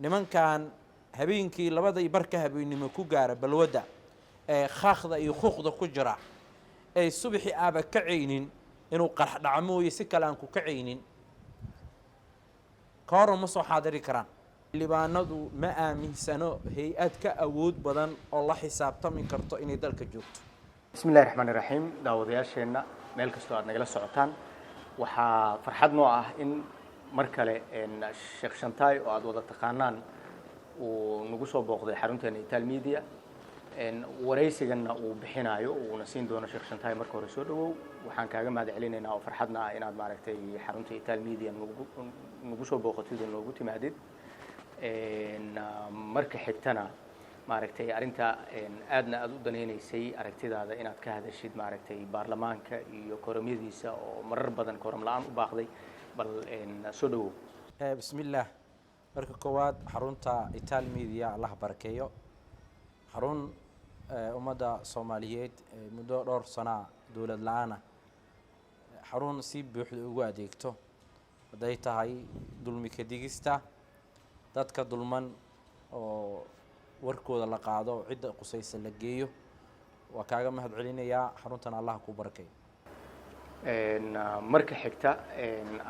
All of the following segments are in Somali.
nimankan habeenkii labada barka habeenimo ku gaara balwada ee khaakhda iyo xuquuqda ku jira ay subaxii aaba ka ceynin inuu qarx dhacmo iyo si kale aan ku ka ceynin kooro ma soo xaadiri karaan libaanadu ma aaminsano hay'ad ka awood badan oo la xisaabtami karto inay dalka joogto bismillaahir rahmaanir rahiim daawadayaasheena meel kastoo aad nagala socotaan waxaa farxad noo ah in mar kale Sheekh Shantaay oo aad wada taqaanaan uu nagu soo booqday xarunteena Itaal Media waraysigana uu bixinayo uu nasiin doono Sheekh Shantaay marka hore soo dhawow waxaan kaaga mahad celinaynaa oo farxadna ah inaad maaragtay xarunta Itaal Media nagu soo booqatid oo nagu timaadid marka xigtana maaragtay arinta aadna aad u daneynaysay aragtidaada inaad ka hadashid maaragtay baarlamaanka iyo koramiyadiisa oo marar badan koram la'aan u baaqday bal soo dhawow bismillaah marka koowaad xarunta Itaal Media Allah barakeeyo xarun ummadda Soomaaliyeed muddo dhowr sano dawlad la'aan xarun si buuxda ugu adeegto haday tahay dulmi ka digista dadka dulman oo warkooda la qaado cid qusaysa la geeyo waa kaaga mahad celinayaa xaruntan Allah ku barakeeyo marka xigta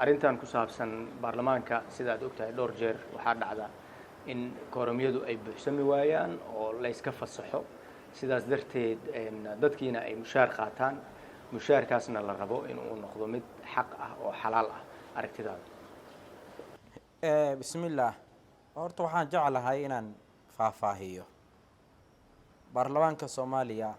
arintan ku saabsan baarlamaanka sida aad ogtahay dhowr jeer waxa dhacda in koramiyadu ay buuxsami waayaan oo la iska fasaxo sidaas darteed dadkiina ay mushaar qaataan mushaarkaasna la rabo in uu noqdo mid xaq ah oo xalaal ah aragtidaada bismillaah horta waxaan jeclahay inaan faahfaahiyo baarlamaanka Soomaaliya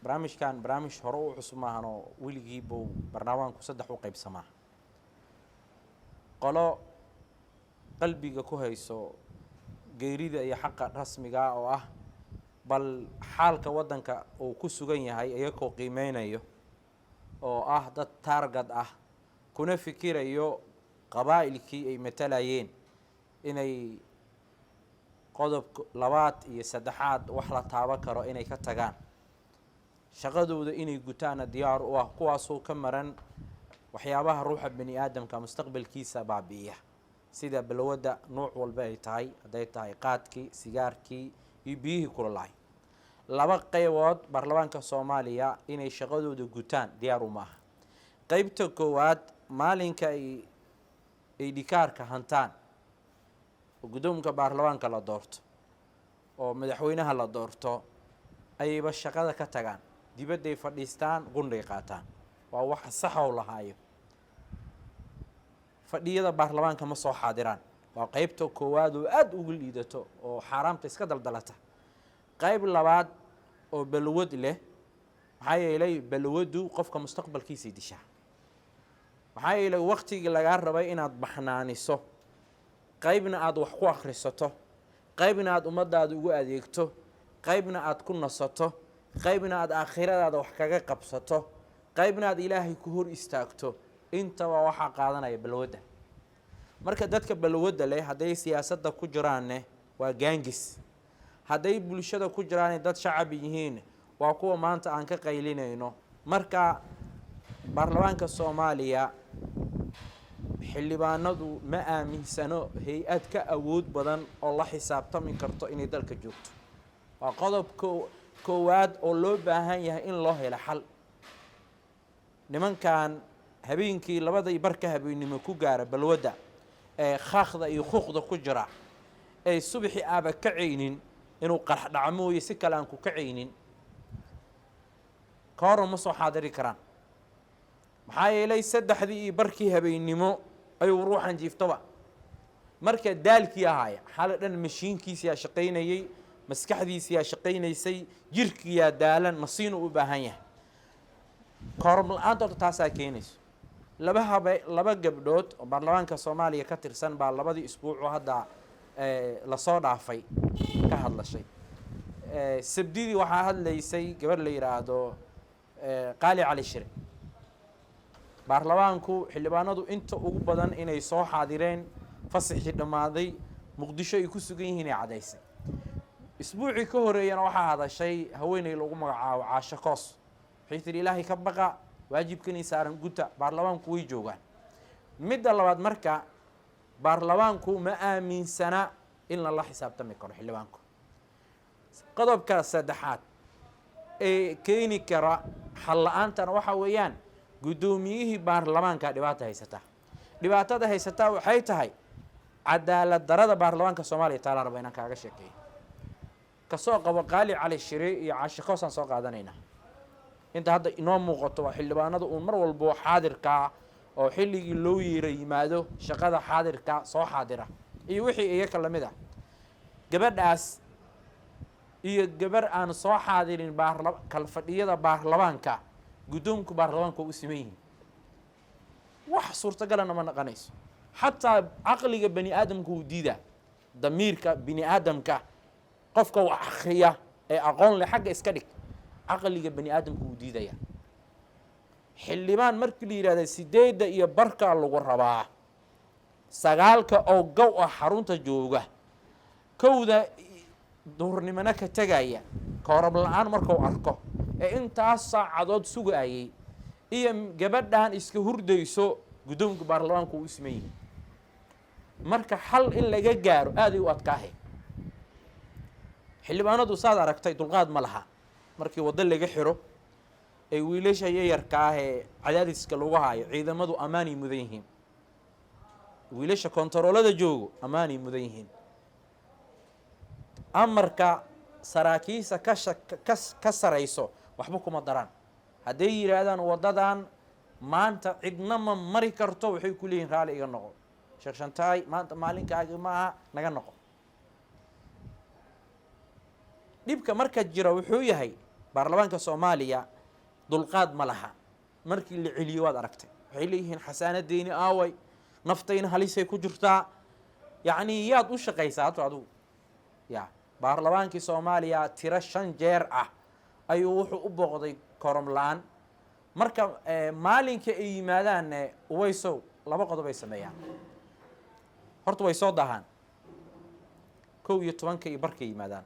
barnaamij hore u cusub maahan oo weligii buu barnaamijku saddex u qaybsamaa qolo qalbiga ku hayso geerida iyo xaqa rasmiga oo ah bal xaalka wadanka uu ku sugan yahay ayagoo qiimeynayo oo ah dad target ah kuna fikirayo qabaa'ilkii ay matalayeen inay qodob labaad iyo saddexaad wax la taaban karo inay ka tagaan shaqadooda inay gutaan diyaar u ah kuwaasoo ka maran waxyaabaha ruuxa bani aadamka mustaqbalkiisa baabi'iya sida balwada nooc walba ay tahay haday tahay qaadkii sigaarkii iyo biyihii kululaay laba qaybood baarlamaanka Soomaaliya inay shaqadooda gutaan diyaar u maaha qaybta koowaad maalinka ay dhikaarka hantaan oo guddoonka baarlamaanka la doorto oo madaxweynaha la doorto ayba shaqada ka tagaan dibadda ay fadhiistaan qunday qaataan waa wax sax oo lahaayo fadhiyada baarlamaanka ma soo xaadiraan waa qaybta koowaad oo aad ugu liidato oo xaraamta iska daldalata qayb labaad oo balwad leh maxay yeelay balwadu qofka mustaqbalkiisa dishaa maxay yeelay waqtiga laga rabay inaad baxnaaniso qaybna aad wax ku akhrisato qaybna aad ummadaada ugu adeegto qaybna aad ku nasato qaybna aad aakhiradaada wax kaga qabsato qaybna aad Ilaahay ku hor istaagto intaba waxa qaadanaya balwada marka dadka balwada leh haday siyaasadda ku jiraan waa gaangis haday bulshada ku jiraan dad shacab yihiin waa kuwa maanta aan ka qaylinayno marka baarlamaanka Soomaaliya xildhibaanadu ma aaminsano hay'ad ka awood badan oo la xisaabtami karto inay dalka joogto waa qodob koowaad oo loo baahan yahay in loo helo xal nimankan habeenkii labada barka habeenimo ku gaara balwada ee khaakhda iyo xuquuqda ku jira ay subaxii aaba ka ceynin inuu qarx dhacmo iyo si kale aan ku ka ceynin kooro ma soo xaadiri karaan maxaa yeelay saddexdii barkii habeenimo ayuu ruuxan jiiftaba marka daalkii ahaaya xal dhan mashiinkiisa shaqeynayay maskaxdiisa shaqeynaysay jirkiisa daalan nasiin u baahan yahay kooram la'aanta taasaa keenayso laba gabdhood oo baarlamaanka Soomaaliya ka tirsan baa labadii isbuuc hadda la soo dhaafay ka hadlashay sabdidii waxa hadlaysay gabar la yiraahdo qaali cali shire baarlamaanku xildhibaanadu inta ugu badan inay soo xaadireen fasaxii dhamaaday muqdisho ay ku sugan yihiin cadaysay isbuucii ka horeeyana waxa hadashay haweeney lagu magacaabo Caasha Koos waxay tiri Ilaahay ka baqa waajibkani saaran guta baarlamaanku way joogaan midda labaad marka baarlamaanku ma aaminsana in lala xisaabtami karo xildhibaanku. qodobka saddexaad ee keeni kara xal la'aantana waxa weeyaan guddoomiyihii baarlamaanka dhibaatada haysataa waxay tahay cadaalad darada baarlamaanka Soomaaliya taala raba inaan kaaga sheekeeyo. kasoo qabo Qaali Cali Shire iyo Caashi Koosaan soo qaadanayna inta hadda inoo muuqato waa xildhibaanada uu mar walba xaadirka oo xilligii loo yeeray yimaado shaqada xaadirka soo xaadira iyo wixii iyaga la mid ah. gabadhaas iyo gabar aan soo xaadirin kala fadhiyada baarlamaanka guddoonka baarlamaanka u simeeyeen wax suurtagalana ma naqanayso. xataa aqliga bani aadamku uu diida damiirka bani aadamka qofka wax akhriya ee aqoon leh xagga iska dhig aqliga bani aadamku uu diidaya. xildhibaan markii la yiraahdo 8 iyo barka lagu rabaa 9 oo gow ah xarunta jooga kowda duhurnimana ka tagaya koorab la'aan markuu arko ee intaas saacadood sugayay iyo gabadhan iska hurdayso guddoonka baarlamaanka uu ismeeyay marka xal in laga gaaro aad ay u adkaahay. xildhibaanadu saad aragtay dulqaad ma laha markii wada laga xiro ay wiilasha yarka ah ee cadaadiska lagu haayo ciidamadu amaani mudan yihiin wiilasha kontaroolada joogo amaani mudan yihiin amarka saraakiisa ka sarayso waxba kuma daraan hadday yiraahdaan wadadan maanta cidna ma mari karto waxay ku leeyihiin raali iga noqo Sheekh Shantaay maanta maalinkaaga maaha naga noqo. dhibka marka jira wuxuu yahay baarlamaanka Soomaaliya dulqaad ma laha markii la celiyo waad aragtay waxay leeyihiin xasaanadeeni aaway naftayna halisay ku jirtaa yacni yaad u shaqaysaa adigu ya baarlamaankii Soomaaliya tira 5 jeer ah ayuu wuxuu u booqday korom la'aan marka maalinka ay yimaadaan Uwaysow 2 qodob ay sameeyaan horta way soo dahaan 11 iyo barka yimaadaan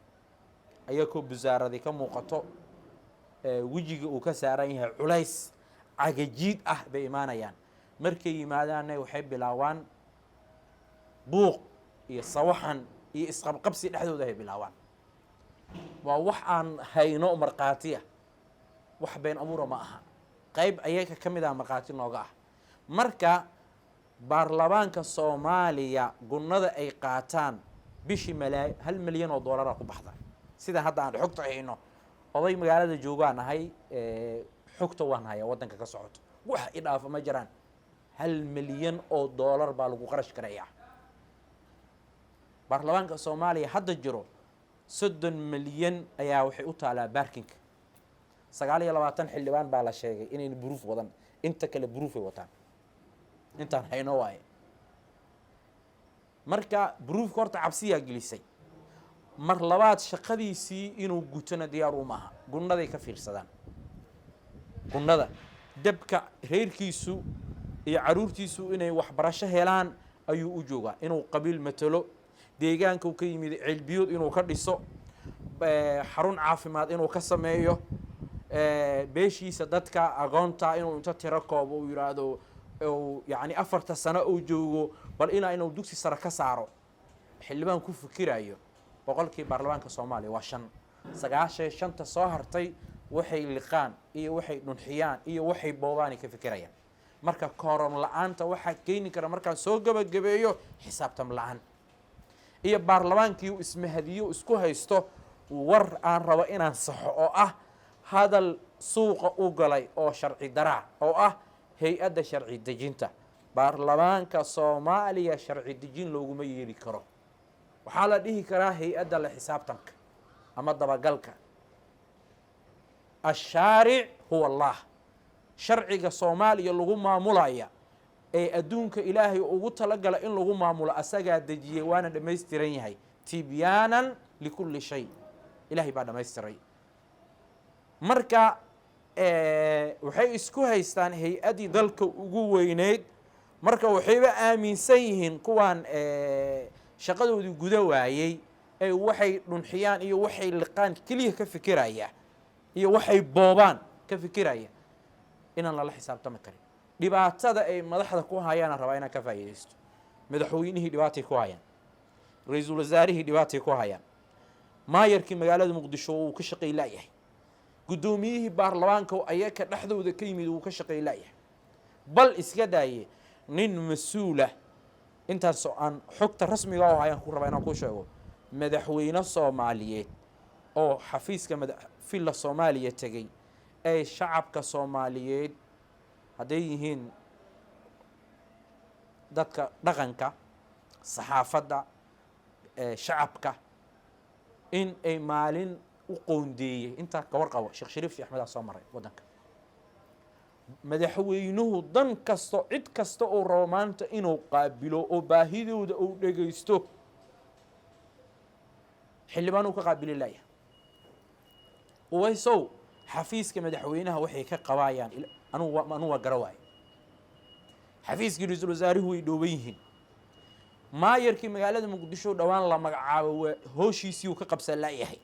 ayagoo wasaaradii ka muuqato wajiga uu ka saaran yahay culays cagajiid ah bay imaanayaan markay yimaadaanna waxay bilaawaan buuq iyo sawaxan iyo isqabqabsi dhexdooda ay bilaawaan waa wax aan hayno marqaatiya wax been abuura ma aha qayb ayaga ka mid ah marqaati nooga ah marka baarlamaanka Soomaaliya gunnada ay qaataan bishii $1 milyan ku baxda sida hadda aan xogta hayno oday magaalada joogaan ahay xogta waan haya wadanka ka socoto wax idaafa ma jiraan $1 milyan baa lagu qarash karaya baarlamaanka Soomaaliya hadda jiro 30 milyan ayaa waxay u taalaa baarkinka 29 xildhibaan baa la sheegay inay buruuf wadan inta kale buruuf ay wataan intaan hayno waaye marka buruufka horta cabsiyaa gelisay mar labaad shaqadiisii inuu gutana diyaar u maaha gunnaday ka fiirsadaan gunnada dabka reerkiisu iyo caruurtiisu inay waxbarasho helaan ayuu u joogaa inuu qabiil matalo deegaanka uu ka yimid cilbiyood inuu ka dhiso xarun caafimaad inuu ka sameeyo beeshiisa dadka aqoonta inuu inta tiro koobo uu yiraahdo yani 4 sano uu joogo bal inuu dugsi sare ka saaro xildhibaan ku fikirayo boqolkii baarlamaanka Soomaaliya waa 5 soo hartay waxay liqaan iyo waxay dhunxiyaan iyo waxay boobaan ka fikirayaan marka kooram la'aanta waxa keeni kara marka soo gabagabeeyo xisaabtam la'aan iyo baarlamaankii ismahadiyo isku haysto war aan rabo inaan saxo oo ah hadal suuqa u galay oo sharci daraa oo ah hay'adda sharci dejinta baarlamaanka Soomaaliya sharci dejin looguma yeeri karo waxaa la dhihi karaa hay'adda la xisaabtanka ama dabagalka الشارع هو الله شرعك Soomaaliya lagu maamulaya ee adduunka Ilaahay ugu talagala in lagu maamulo asaga dajiyay waana dhameystiran yahay tibyanan likulli shay Ilaahay baa dhameystiray marka waxay isku haystaan hay'adii dalka ugu weyneed marka waxayba aaminsan yihiin kuwan shaqadoodii guda waayay ee waxay dhunxiyaan iyo waxay liqaan kaliya ka fikiraya iyo waxay boobaan ka fikiraya inaan la xisaabtami karin dhibaatada ay madaxda ku hayaan rabaa inaan ka faa'iideysto madaxweynihii dhibaatay ku hayaan ra'iisul wasaarihii dhibaatay ku hayaan maayarkii magaalada muqdisho uu ka shaqay laayahay guddoomiyihii baarlamaanka ayaka dhexdooda ka yimid uu ka shaqay laayahay bal iska daaye nin mas-uula intaas aan xogta rasmiga oo hayaan ku rabaa inaan ku sheego madaxweyne Soomaaliyeed oo xafiiska filla Soomaaliya tagay ay shacabka Soomaaliyeed haday yihiin dadka dhaqanka saxaafadda shacabka in ay maalin u qoondeeyay inta ka warqabo Sheekh Shariif Axmed soo maray wadanka madaxweynuhu dan kasto cid kasta oo rabo maanta inuu qaabilo oo baahidooda uu dhageysto xildhibaan uu ka qaabili laaya waysow xafiiska madaxweynaha waxay ka qabaayaan anu garawaay xafiiskii ra'iisul wasaaruhu way dhooban yihiin maayarkii magaalada muqdisho dhawaan la magacaabo hooshiisii uu ka qabsan laayahay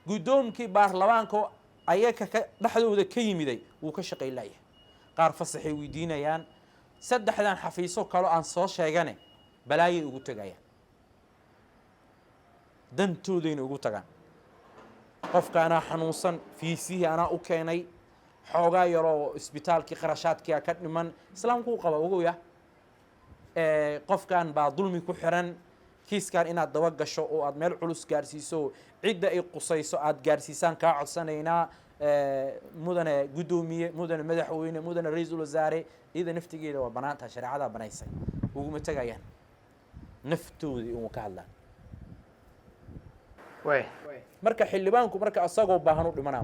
guddoomkii baarlamaanka ayaka dhexdooda ka yimiday uu ka shaqay laayahay qaar fasaxay weydiinayaan saddexdan xafiiso kale aan soo sheegane balaayay ugu tagayaan dantoodayna ugu tagaan qofka anaa xanuunsan fiisihii anaa u keenay xoogaa yaroo isbitaalkii qarashaadkii ka dhiman islaamku u qaba ogow ya qofkan baa dulmi ku xiran kiiskan inaad daba gasho oo aad meel culus gaarsiiso cidda ay qusayso aad gaarsiisaan kaa codsanaynaa mudane guddoomiye mudane madaxweyne mudane ra'iisul wasaare iyada naftigeeda waa banaanta shariicada banaysay uguma tagayaan naftoodii uu ka hadlaan marka xildhibaanku marka asagoo baahan u dhimanaa